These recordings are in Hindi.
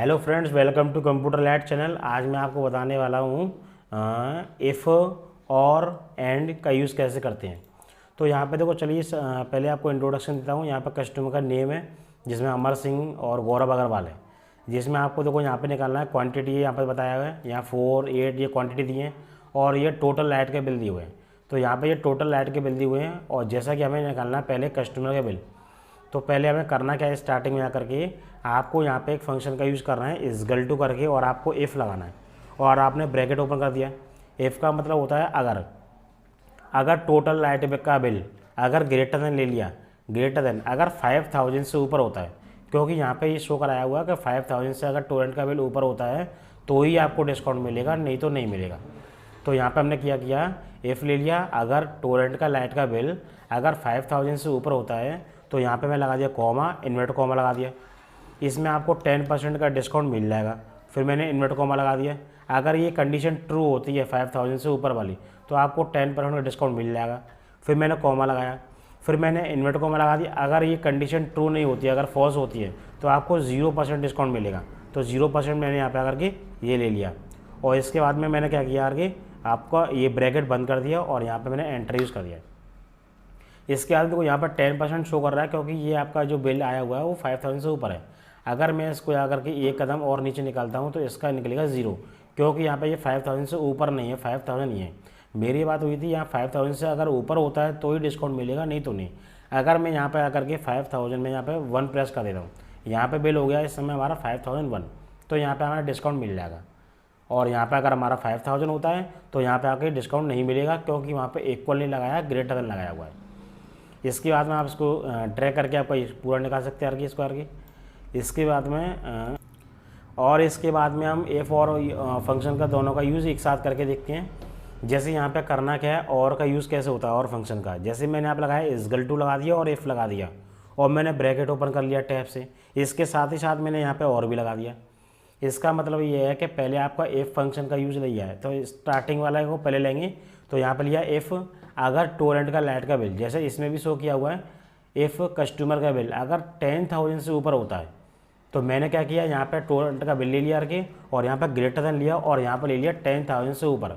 Hello friends, welcome to computer lab channel. आज मैं आपको बताने वाला हूँ इफ़ और एंड का यूज़ कैसे करते हैं। तो यहाँ पे देखो, चलिए पहले आपको इंट्रोडक्शन देता हूँ। यहाँ पर कस्टमर का नेम है जिसमें अमर सिंह और गौरव अग्रवाल है, जिसमें आपको देखो यहाँ पे निकालना है क्वांटिटी। यहाँ पर बताया हुआ है, यहाँ 4, 8 ये क्वांटिटी दी है और ये टोटल लाइट के बिल दिए हुए हैं। तो यहाँ पर ये टोटल लाइट के बिल दिए हुए हैं और जैसा कि हमें निकालना है पहले कस्टमर का बिल। तो पहले हमें करना क्या है, स्टार्टिंग में आकर के आपको यहाँ पे एक फंक्शन का यूज़ करना है इज़गल टू करके, और आपको इफ़ लगाना है और आपने ब्रैकेट ओपन कर दिया। इफ़ का मतलब होता है अगर टोटल लाइट का बिल अगर ग्रेटर देन ले लिया, ग्रेटर देन अगर 5000 से ऊपर होता है, क्योंकि यहाँ पे ये शो कराया हुआ है कि 5000 से अगर टोरेंट का बिल ऊपर होता है तो ही आपको डिस्काउंट मिलेगा, नहीं तो नहीं मिलेगा। तो यहाँ पे हमने किया इफ़ ले लिया, अगर टोरेंट का लाइट का बिल अगर 5000 से ऊपर होता है तो यहाँ पे मैं लगा दिया कॉमा, इन्वर्ट कॉमा लगा दिया। इसमें आपको 10% का डिस्काउंट मिल जाएगा। फिर मैंने इन्वर्ट कॉमा लगा दिया। अगर ये कंडीशन ट्रू होती है 5000 से ऊपर वाली तो आपको 10% का डिस्काउंट मिल जाएगा। फिर मैंने कॉमा लगाया, फिर मैंने इन्वर्ट कॉमा लगा दिया। अगर ये कंडीशन ट्रू नहीं होती है, अगर फॉल्स होती है तो आपको 0% डिस्काउंट मिलेगा। तो 0% मैंने यहाँ पे आकर के ये ले लिया और इसके बाद में मैंने क्या किया आगे, आपका ये ब्रैकेट बंद कर दिया और यहाँ पे मैंने एंटर यूज़ कर दिया। इसके बाद देखो यहाँ पर 10% शो कर रहा है, क्योंकि ये आपका जो बिल आया हुआ है वो 5000 से ऊपर है। अगर मैं इसको आकर के एक कदम और नीचे निकालता हूँ तो इसका निकलेगा 0, क्योंकि यहाँ पे ये 5000 से ऊपर नहीं है, 5000 ही है। मेरी बात हुई थी यहाँ 5000 से अगर ऊपर होता है तो ही डिस्काउंट मिलेगा, नहीं तो नहीं। अगर मैं यहाँ पे आकर के 5000 में यहाँ पे 1 प्रेस कर देता हूँ, यहाँ पे बिल हो गया इस समय हमारा 5001, तो यहाँ पे हमारा डिस्काउंट मिल जाएगा। और यहाँ पे अगर हमारा 5000 होता है तो यहाँ पे आके डिस्काउंट नहीं मिलेगा, क्योंकि वहाँ पे इक्वल नहीं लगाया, ग्रेटर देन लगाया हुआ है। इसके बाद में आप इसको ड्रैग करके आपका पूरा निकाल सकते हैं स्क्वायर की। इसके बाद में इसके बाद में हम एफ और फंक्शन का दोनों का यूज़ एक साथ करके देखते हैं। जैसे यहाँ पे करना क्या है, और का यूज़ कैसे होता है और फंक्शन का। जैसे मैंने आप लगाया इज़गल टू लगा दिया और एफ लगा दिया और मैंने ब्रैकेट ओपन कर लिया टैब से। इसके साथ ही साथ मैंने यहाँ पे और भी लगा दिया। इसका मतलब ये है कि पहले आपका एफ फंक्शन का यूज़ लिया है, तो स्टार्टिंग वाला को पहले लेंगे। तो यहाँ पर लिया एफ़ अगर टोरेंट का लाइट का बिल, जैसे इसमें भी शो किया हुआ है, इफ़ कस्टमर का बिल अगर 10,000 से ऊपर होता है तो मैंने क्या किया, यहाँ पे टोरेंट का बिल ले लिया करके और यहाँ पे ग्रेटर देन लिया और यहाँ पे ले लिया 10,000 से ऊपर।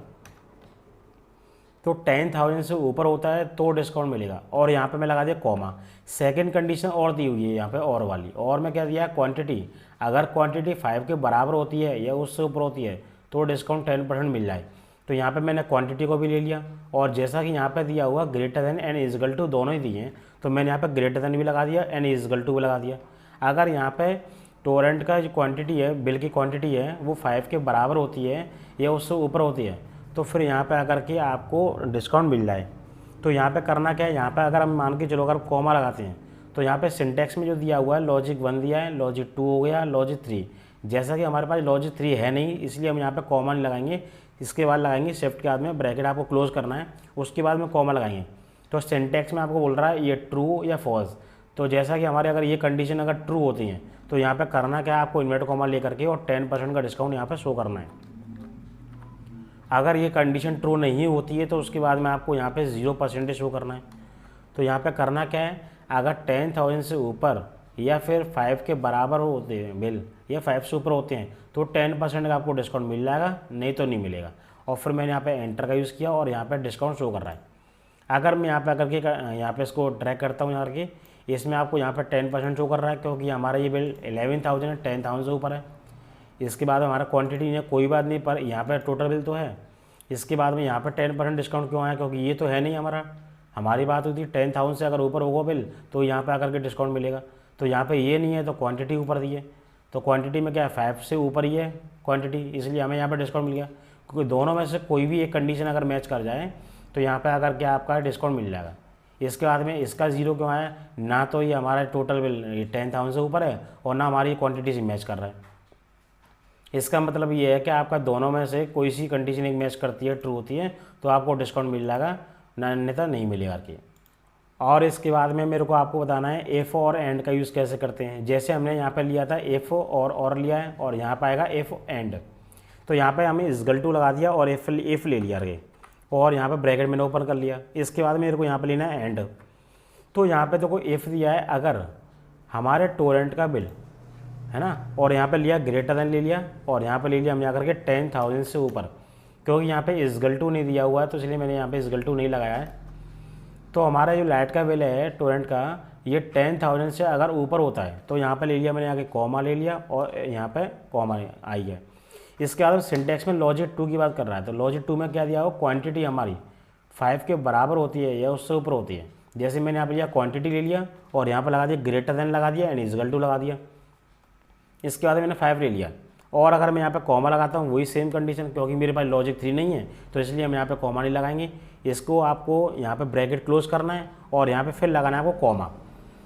तो 10,000 से ऊपर होता है तो डिस्काउंट मिलेगा, और यहाँ पे मैं लगा दिया कॉमा। सेकंड कंडीशन और दी हुई है यहाँ पे और वाली, और मैं क्या दिया क्वांटिटी, अगर क्वांटिटी 5 के बराबर होती है या उससे ऊपर होती है तो डिस्काउंट 10% मिल जाए। तो यहाँ पे मैंने क्वांटिटी को भी ले लिया, और जैसा कि यहाँ पे दिया हुआ ग्रेटर देन एंड इज़गल टू दोनों ही दिए हैं, तो मैंने यहाँ पे ग्रेटर देन भी लगा दिया, एंड इज़गल टू भी लगा दिया। अगर यहाँ पे टोरेंट का जो क्वांटिटी है, बिल की क्वांटिटी है, वो 5 के बराबर होती है या उससे ऊपर होती है तो फिर यहाँ पे आकर के आपको डिस्काउंट मिल जाए। तो यहाँ पे करना क्या है, यहाँ पे अगर हम मान के चलो अगर कॉमा लगाते हैं तो यहाँ पे सिंटेक्स में जो दिया हुआ है लॉजिक 1 दिया है, लॉजिक 2 हो गया, लॉजिक 3। जैसा कि हमारे पास लॉजिक 3 है नहीं, इसलिए हम यहाँ पे कॉमा नहीं लगाएंगे। इसके बाद लगाएंगे शिफ्ट के बाद में ब्रैकेट आपको क्लोज करना है, उसके बाद में कॉमा लगाएंगे। तो सिंटेक्स में आपको बोल रहा है ये ट्रू या फॉल्स। तो जैसा कि हमारे अगर ये कंडीशन अगर ट्रू होती है तो यहाँ पे करना क्या है, आपको इन्वर्ट कॉमा लेकर के और 10% का डिस्काउंट यहाँ पे शो करना है। अगर ये कंडीशन ट्रू नहीं होती है तो उसके बाद में आपको यहाँ पे 0% शो करना है। तो यहाँ पे करना क्या है, अगर 10,000 से ऊपर या फिर 5 के बराबर होते हैं बिल या 5 से ऊपर होते हैं तो 10% का आपको डिस्काउंट मिल जाएगा, नहीं तो नहीं मिलेगा। और फिर मैंने यहाँ पे एंटर का यूज़ किया और यहाँ पे डिस्काउंट शो कर रहा है। अगर मैं यहाँ पे आकर के यहाँ पे इसको ट्रैक करता हूँ यहाँ के, इसमें आपको यहाँ पे 10% शो कर रहा है, क्योंकि हमारा ये बिल 11,000 है, 10,000 से ऊपर है। इसके बाद हमारा क्वांटिटी नहीं है, कोई बात नहीं, पर यहाँ पर टोटल बिल तो है। इसके बाद में यहाँ पर 10% डिस्काउंट क्यों आया, क्योंकि ये तो है नहीं हमारा। हमारी बात हुई थी 10,000 से अगर ऊपर होगा बिल तो यहाँ पे आकर के डिस्काउंट मिलेगा। तो यहाँ पे ये नहीं है तो क्वांटिटी ऊपर दी है, तो क्वांटिटी में क्या है 5 से ऊपर ही है क्वांटिटी, इसलिए हमें यहाँ पे डिस्काउंट मिल गया। क्योंकि दोनों में से कोई भी एक कंडीशन अगर मैच कर जाए तो यहाँ पे आकर के आपका डिस्काउंट मिल जाएगा। इसके बाद में इसका 0 क्यों आया, ना तो ये हमारा टोटल बिल 10,000 से ऊपर है और ना हमारी क्वान्टिटी से मैच कर रहा है। इसका मतलब ये है कि आपका दोनों में से कोई सी कंडीशन एक मैच करती है, ट्रू होती है, तो आपको डिस्काउंट मिल जाएगा, अन्यथा नहीं मिलेगा कि। और इसके बाद में मेरे को आपको बताना है एफ और एंड का यूज़ कैसे करते हैं। जैसे हमने यहाँ पे लिया था एफ और लिया है और यहाँ पे आएगा एफ एंड। तो यहाँ पे हमें इज़गल टू लगा दिया और एफ ले लिया आगे, और यहाँ पे ब्रैकेट मैंने ओपन कर लिया। इसके बाद मेरे को यहाँ पे लेना है एंड। तो यहाँ पे देखो एफ दिया है, अगर हमारे टोरेंट का बिल है ना, और यहाँ पे लिया ग्रेटर देन ले लिया, और यहाँ पे ले लिया हमने आकर के 10,000 से ऊपर, क्योंकि यहाँ पे इजगल टू नहीं दिया हुआ है तो इसलिए मैंने यहाँ पे इजगल टू नहीं लगाया है। तो हमारा जो लाइट का बिल है टोरेंट का, ये 10,000 से अगर ऊपर होता है तो यहाँ पे ले लिया मैंने, आगे कॉमा ले लिया और यहाँ पे कॉमा आई है। इसके बाद सिंटेक्स में लॉजिक 2 की बात कर रहा है, तो लॉजिक 2 में क्या दिया हो, क्वांटिटी हमारी 5 के बराबर होती है या उससे ऊपर होती है। जैसे मैंने यहाँ पे लिया क्वांटिटी ले लिया और यहाँ पर लगा दिया ग्रेटर देन लगा दिया एंड इजगल टू लगा दिया। इसके बाद मैंने 5 ले लिया, और अगर मैं यहाँ पे कॉमा लगाता हूँ वही सेम कंडीशन, क्योंकि मेरे पास लॉजिक 3 नहीं है तो इसलिए हम यहाँ पे कॉमा नहीं लगाएंगे। इसको आपको यहाँ पे ब्रैकेट क्लोज करना है और यहाँ पे फिर लगाना है आपको कॉमा।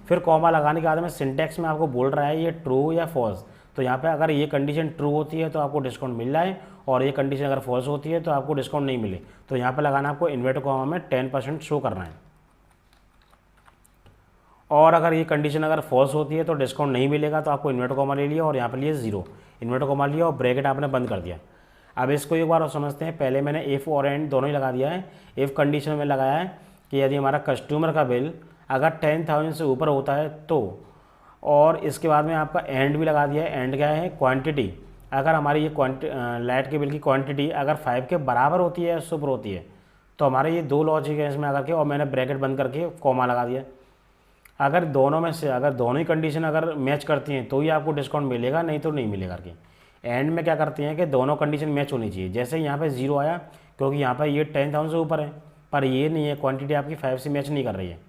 फिर कॉमा लगाने के बाद में सिंटेक्स में आपको बोल रहा है ये ट्रू या फॉल्स, तो यहाँ पे अगर ये कंडीशन ट्रू होती है तो आपको डिस्काउंट मिल रहा है, और ये कंडीशन अगर फॉल्स होती है तो आपको डिस्काउंट नहीं मिले। तो यहाँ पे लगाना आपको इन्वर्टेड कॉमा में 10% शो करना है, और अगर ये कंडीशन अगर फॉल्स होती है तो डिस्काउंट नहीं मिलेगा, तो आपको इन्वर्टेड कॉमा ले लिया और यहाँ पे लिए 0, इन्वर्टेड कॉमा लिया और ब्रैकेट आपने बंद कर दिया। अब इसको एक बार और समझते हैं। पहले मैंने इफ़ और एंड दोनों ही लगा दिया है। इफ़ कंडीशन में लगाया है कि यदि हमारा कस्टमर का बिल अगर 10,000 से ऊपर होता है तो, और इसके बाद में आपका एंड भी लगा दिया है। एंड क्या है, क्वांटिटी, अगर हमारी ये लाइट के बिल की क्वांटिटी अगर 5 के बराबर होती है या उससे ऊपर होती है, तो हमारे ये 2 लॉजिक है इसमें आकर के, और मैंने ब्रैकेट बंद करके कॉमा लगा दिया। अगर दोनों में से अगर दोनों ही कंडीशन अगर मैच करती हैं तो ही आपको डिस्काउंट मिलेगा, नहीं तो नहीं मिलेगा करके। एंड में क्या करते हैं कि दोनों कंडीशन मैच होनी चाहिए। जैसे यहाँ पे 0 आया क्योंकि यहाँ पे ये 10,000 से ऊपर है, पर ये नहीं है, क्वांटिटी आपकी 5 से मैच नहीं कर रही है,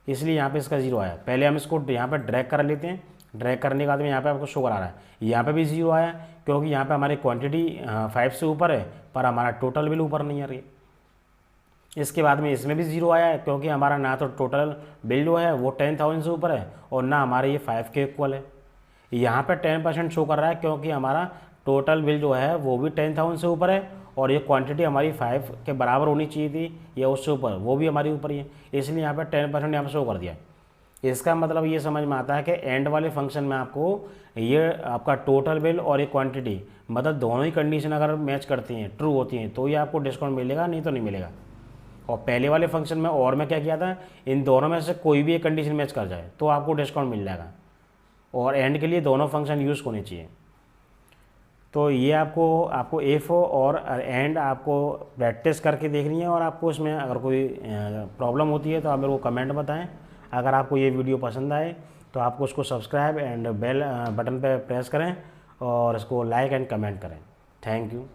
इसलिए यहाँ पे इसका 0 आया। पहले हम इसको यहाँ पे ड्रैग कर लेते हैं। ड्रैग करने के बाद में यहाँ पे आपको शो करा रहा है, यहाँ पे भी 0 आया क्योंकि यहाँ पे हमारी क्वांटिटी 5 से ऊपर है, पर हमारा टोटल बिल ऊपर नहीं आ रही है। इसके बाद में इसमें भी 0 आया है क्योंकि हमारा ना तो टोटल बिल जो है वो 10,000 से ऊपर है और ना हमारे ये 5 के इक्वल है। यहाँ पे 10% शो कर रहा है क्योंकि हमारा टोटल बिल जो है वो भी 10,000 से ऊपर है, और ये क्वांटिटी हमारी 5 के बराबर होनी चाहिए थी या उससे ऊपर, वो भी हमारी ऊपर ही है, इसलिए यहाँ पे 10% यहाँ पर शो कर दिया। इसका मतलब ये समझ में आता है कि एंड वाले फंक्शन में आपको ये आपका टोटल बिल और ये क्वांटिटी मतलब दोनों ही कंडीशन अगर मैच करती हैं, ट्रू होती हैं, तो ये आपको डिस्काउंट मिलेगा, नहीं तो नहीं मिलेगा। और पहले वाले फंक्शन में और मैं क्या किया था, इन दोनों में से कोई भी एक कंडीशन मैच कर जाए तो आपको डिस्काउंट मिल जाएगा, और एंड के लिए दोनों फंक्शन यूज़ होने चाहिए। तो ये आपको इफ़ और एंड आपको प्रैक्टिस करके देखनी है, और आपको इसमें अगर कोई प्रॉब्लम होती है तो आप मेरे को कमेंट बताएं। अगर आपको ये वीडियो पसंद आए तो आपको उसको सब्सक्राइब एंड बेल बटन पर प्रेस करें और इसको लाइक एंड कमेंट करें। Thank you.